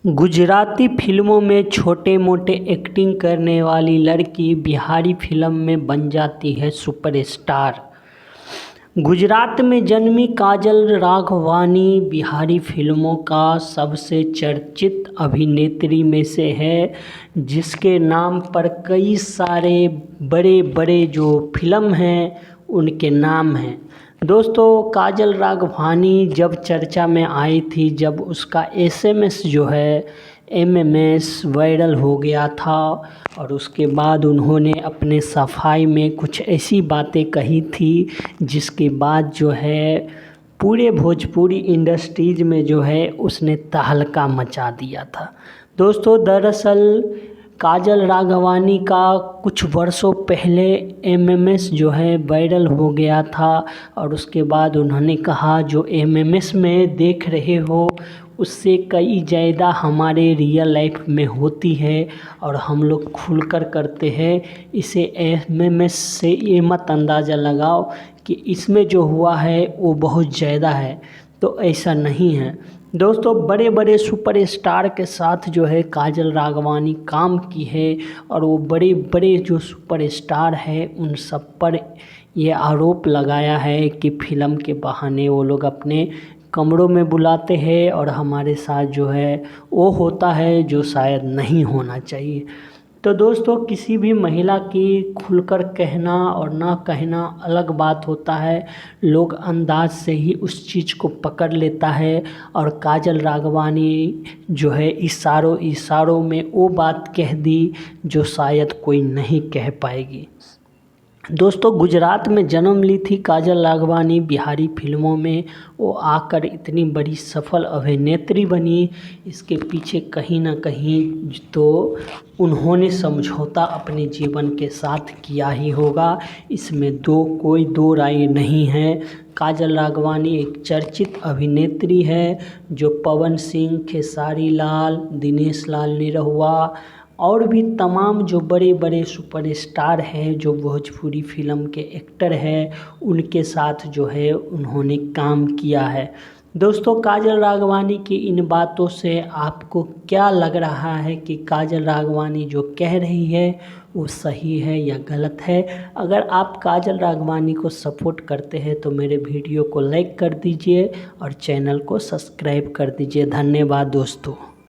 गुजराती फिल्मों में छोटे मोटे एक्टिंग करने वाली लड़की बिहारी फिल्म में बन जाती है सुपरस्टार। गुजरात में जन्मी काजल राघवानी बिहारी फिल्मों का सबसे चर्चित अभिनेत्री में से है, जिसके नाम पर कई सारे बड़े बड़े जो फिल्म हैं उनके नाम हैं। दोस्तों, काजल राघवानी जब चर्चा में आई थी, जब उसका एसएमएस जो है एमएमएस वायरल हो गया था और उसके बाद उन्होंने अपने सफाई में कुछ ऐसी बातें कही थी जिसके बाद जो है पूरे भोजपुरी इंडस्ट्रीज में जो है उसने तहलका मचा दिया था। दोस्तों, दरअसल काजल राघवानी का कुछ वर्षों पहले एमएमएस जो है वायरल हो गया था और उसके बाद उन्होंने कहा जो एमएमएस में देख रहे हो उससे कई ज़्यादा हमारे रियल लाइफ में होती है और हम लोग खुलकर करते हैं। इसे एमएमएस से ये मत अंदाज़ा लगाओ कि इसमें जो हुआ है वो बहुत ज़्यादा है, तो ऐसा नहीं है। दोस्तों, बड़े बड़े सुपरस्टार के साथ जो है काजल राघवानी काम की है और वो बड़े बड़े जो सुपरस्टार हैं उन सब पर ये आरोप लगाया है कि फ़िल्म के बहाने वो लोग अपने कमरों में बुलाते हैं और हमारे साथ जो है वो होता है जो शायद नहीं होना चाहिए। तो दोस्तों, किसी भी महिला की खुलकर कहना और ना कहना अलग बात होता है। लोग अंदाज से ही उस चीज़ को पकड़ लेता है और काजल राघवानी जो है इशारों में वो बात कह दी जो शायद कोई नहीं कह पाएगी। दोस्तों, गुजरात में जन्म ली थी काजल राघवानी बिहारी फिल्मों में। वो आकर इतनी बड़ी सफल अभिनेत्री बनी, इसके पीछे कहीं ना कहीं तो उन्होंने समझौता अपने जीवन के साथ किया ही होगा, इसमें कोई दो राय नहीं है। काजल राघवानी एक चर्चित अभिनेत्री है जो पवन सिंह, खेसारी लाल, दिनेश लाल निरहुआ और भी तमाम जो बड़े बड़े सुपरस्टार हैं जो भोजपुरी फिल्म के एक्टर हैं उनके साथ जो है उन्होंने काम किया है। दोस्तों, काजल राघवानी की इन बातों से आपको क्या लग रहा है कि काजल राघवानी जो कह रही है वो सही है या गलत है? अगर आप काजल राघवानी को सपोर्ट करते हैं तो मेरे वीडियो को लाइक कर दीजिए और चैनल को सब्सक्राइब कर दीजिए। धन्यवाद दोस्तों।